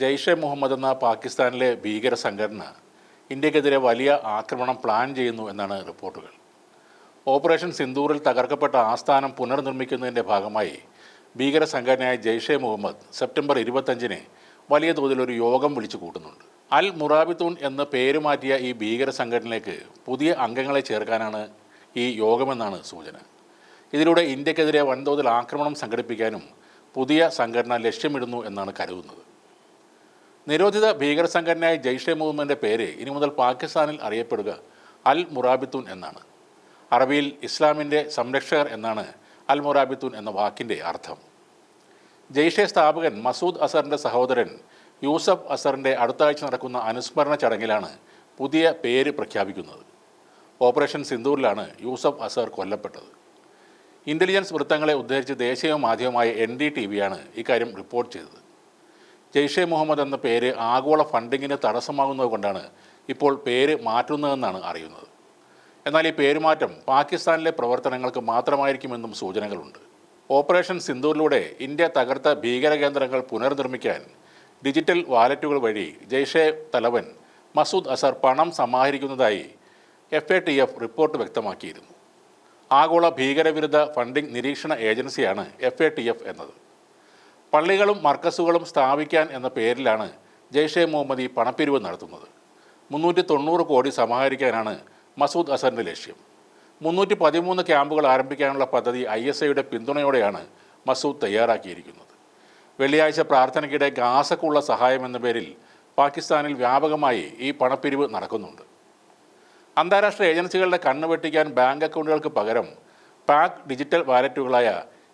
ജെയ്ഷെ മുഹമ്മദ് എന്ന പാകിസ്ഥാനിലെ ഭീകര സംഘടന ഇന്ത്യക്കെതിരെ വലിയ ആക്രമണം പ്ലാൻ ചെയ്യുന്നു എന്നാണ് റിപ്പോർട്ടുകൾ. ഓപ്പറേഷൻ സിന്ദൂറിൽ തകർക്കപ്പെട്ട ആസ്ഥാനം പുനർനിർമ്മിക്കുന്നതിൻ്റെ ഭാഗമായി ഭീകര സംഘടനയായ ജെയ്ഷെ മുഹമ്മദ് സെപ്റ്റംബർ 25-ന് വലിയ തോതിൽ ഒരു യോഗം വിളിച്ചു കൂട്ടുന്നുണ്ട്. അൽ മുറാബിത്തൂൻ എന്ന് പേരുമാറ്റിയ ഈ ഭീകര സംഘടനയിലേക്ക് പുതിയ അംഗങ്ങളെ ചേർക്കാനാണ് ഈ യോഗമെന്നാണ് സൂചന. ഇതിലൂടെ ഇന്ത്യക്കെതിരെ വൻതോതിൽ ആക്രമണം സംഘടിപ്പിക്കാനും പുതിയ സംഘടന ലക്ഷ്യമിടുന്നു എന്നാണ് കരുതുന്നത്. നിരോധിത ഭീകര സംഘടനയായ ജെയ്ഷെ മുഹമ്മദിൻ്റെ പേര് ഇനി മുതൽ പാകിസ്ഥാനിൽ അറിയപ്പെടുക അൽ മുറാബിത്തൂൻ എന്നാണ്. അറബിയിൽ ഇസ്ലാമിൻ്റെ സംരക്ഷകർ എന്നാണ് അൽ മുറാബിത്തൂൻ എന്ന വാക്കിൻ്റെ അർത്ഥം. ജെയ്ഷെ സ്ഥാപകൻ മസൂദ് അസറിൻ്റെ സഹോദരൻ യൂസഫ് അസറിൻ്റെ അടുത്ത ആഴ്ച നടക്കുന്ന അനുസ്മരണ ചടങ്ങിലാണ് പുതിയ പേര് പ്രഖ്യാപിക്കുന്നത്. ഓപ്പറേഷൻ സിന്ദൂറിലാണ് യൂസഫ് അസർ കൊല്ലപ്പെട്ടത്. ഇൻ്റലിജൻസ് വൃത്തങ്ങളെ ഉദ്ധരിച്ച് ദേശീയ മാധ്യമമായ NDTV ഇക്കാര്യം റിപ്പോർട്ട് ചെയ്തത്. ജെയ്ഷെ മുഹമ്മദ് എന്ന പേര് ആഗോള ഫണ്ടിങ്ങിന് തടസ്സമാകുന്നത് കൊണ്ടാണ് ഇപ്പോൾ പേര് മാറ്റുന്നതെന്നാണ് അറിയുന്നത്. എന്നാൽ ഈ പേരുമാറ്റം പാകിസ്ഥാനിലെ പ്രവർത്തനങ്ങൾക്ക് മാത്രമായിരിക്കുമെന്നും സൂചനകളുണ്ട്. ഓപ്പറേഷൻ സിന്ദൂറിലൂടെ ഇന്ത്യ തകർത്ത ഭീകര കേന്ദ്രങ്ങൾ പുനർനിർമ്മിക്കാൻ ഡിജിറ്റൽ വാലറ്റുകൾ വഴി ജെയ്ഷെ തലവൻ മസൂദ് അസർ പണം സമാഹരിക്കുന്നതായി FATF റിപ്പോർട്ട് വ്യക്തമാക്കിയിരുന്നു. ആഗോള ഭീകരവിരുദ്ധ ഫണ്ടിംഗ് നിരീക്ഷണ ഏജൻസിയാണ് FATF എന്നത്. പള്ളികളും മർക്കസുകളും സ്ഥാപിക്കാൻ എന്ന പേരിലാണ് ജെയ്ഷെ മുഹമ്മദ് ഈ പണപ്പിരിവ് നടത്തുന്നത്. 390 കോടി സമാഹരിക്കാനാണ് മസൂദ് അസറിൻ്റെ ലക്ഷ്യം. 313 ക്യാമ്പുകൾ ആരംഭിക്കാനുള്ള പദ്ധതി ISIയുടെ പിന്തുണയോടെയാണ് മസൂദ് തയ്യാറാക്കിയിരിക്കുന്നത്. വെള്ളിയാഴ്ച പ്രാർത്ഥനയ്ക്കിടെ ഗാസക്കുള്ള സഹായം എന്ന പേരിൽ പാകിസ്ഥാനിൽ വ്യാപകമായി ഈ പണപ്പിരിവ് നടക്കുന്നുണ്ട്. അന്താരാഷ്ട്ര ഏജൻസികളുടെ കണ്ണ് വെട്ടിക്കാൻ ബാങ്ക് അക്കൗണ്ടുകൾക്ക് പകരം പാക് ഡിജിറ്റൽ വാലറ്റുകളായ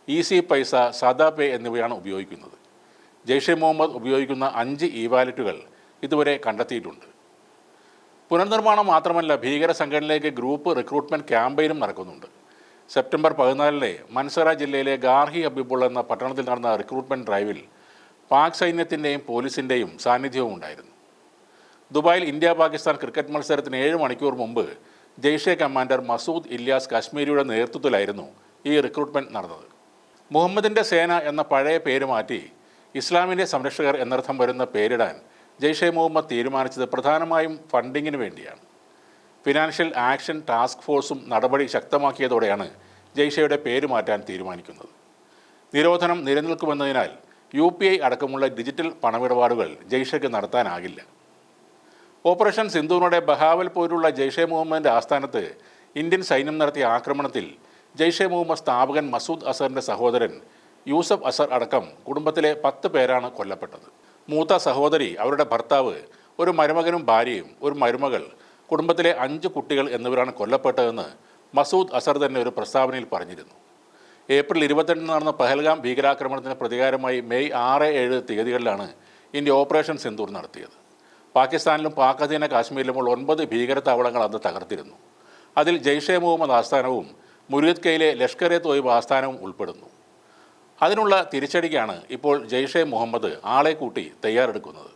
ഈസി പൈസ, സാദാ പേ എന്നിവയാണ് ഉപയോഗിക്കുന്നത്. ജെയ്ഷെ മുഹമ്മദ് ഉപയോഗിക്കുന്ന 5 വാലറ്റുകൾ ഇതുവരെ കണ്ടെത്തിയിട്ടുണ്ട്. പുനർനിർമ്മാണം മാത്രമല്ല, ഭീകര സംഘടനയിലേക്ക് ഗ്രൂപ്പ് റിക്രൂട്ട്മെൻറ്റ് ക്യാമ്പയിനും നടക്കുന്നുണ്ട്. സെപ്റ്റംബർ 14-ന് മൻസറ ജില്ലയിലെ ഗാർഹി ഹബീബുള്ള എന്ന പട്ടണത്തിൽ നടന്ന റിക്രൂട്ട്മെൻറ്റ് ഡ്രൈവിൽ പാക് സൈന്യത്തിൻ്റെയും പോലീസിൻ്റെയും സാന്നിധ്യവും ഉണ്ടായിരുന്നു. ദുബായിൽ ഇന്ത്യ-പാകിസ്ഥാൻ ക്രിക്കറ്റ് മത്സരത്തിന് 7 മണിക്കൂർ മുമ്പ് ജെയ്ഷെ കമാൻഡർ മസൂദ് ഇല്യാസ് കാശ്മീരിയുടെ നേതൃത്വത്തിലായിരുന്നു ഈ റിക്രൂട്ട്മെൻറ്റ് നടന്നത്. മുഹമ്മദിൻ്റെ സേന എന്ന പഴയ പേര് മാറ്റി ഇസ്ലാമിൻ്റെ സംരക്ഷകർ എന്നർത്ഥം വരുന്ന പേരിടാൻ ജെയ്ഷെ മുഹമ്മദ് തീരുമാനിച്ചത് പ്രധാനമായും ഫണ്ടിങ്ങിന് വേണ്ടിയാണ്. ഫിനാൻഷ്യൽ ആക്ഷൻ ടാസ്ക് ഫോഴ്സും നടപടി ശക്തമാക്കിയതോടെയാണ് ജെയ്ഷെയുടെ പേര് മാറ്റാൻ തീരുമാനിക്കുന്നത്. നിരോധനം നിലനിൽക്കുമെന്നതിനാൽ UPI അടക്കമുള്ള ഡിജിറ്റൽ പണമിടപാടുകൾ ജെയ്ഷെക്ക് നടത്താനാകില്ല. ഓപ്പറേഷൻ സിന്ദൂറിനോടെ ബഹാവൽപൂരിലുള്ള ജെയ്ഷെ മുഹമ്മദിൻ്റെ ആസ്ഥാനത്ത് ഇന്ത്യൻ സൈന്യം നടത്തിയ ആക്രമണത്തിൽ ജെയ്ഷെ മുഹമ്മദ് സ്ഥാപകൻ മസൂദ് അസറിൻ്റെ സഹോദരൻ യൂസഫ് അസർ അടക്കം കുടുംബത്തിലെ 10 പേരാണ് കൊല്ലപ്പെട്ടത്. മൂത്ത സഹോദരി, അവരുടെ ഭർത്താവ്, ഒരു മരുമകനും ഭാര്യയും, ഒരു മരുമകൾ, കുടുംബത്തിലെ 5 കുട്ടികൾ എന്നിവരാണ് കൊല്ലപ്പെട്ടതെന്ന് മസൂദ് അസർ തന്നെ ഒരു പ്രസ്താവനയിൽ പറഞ്ഞിരുന്നു. ഏപ്രിൽ 22-ന് നടന്ന പഹൽഗാം ഭീകരാക്രമണത്തിന് പ്രതികാരമായി മെയ് 6-7 തീയതികളിലാണ് ഇന്ത്യ ഓപ്പറേഷൻ സിന്ദൂർ നടത്തിയത്. പാകിസ്ഥാനിലും പാക് അധീന കാശ്മീരിലുമുള്ള 9 ഭീകര താവളങ്ങൾ അന്ന് തകർത്തിരുന്നു. അതിൽ ജെയ്ഷെ മുഹമ്മദ് ആസ്ഥാനവും മുരീദ് കെയിലെ ലഷ്കർ തോയ്ബ് ആസ്ഥാനവും ഉൾപ്പെടുന്നു. അതിനുള്ള തിരിച്ചടിക്കാണ് ഇപ്പോൾ ജെയ്ഷെ മുഹമ്മദ് ആളെ കൂട്ടി തയ്യാറെടുക്കുന്നത്.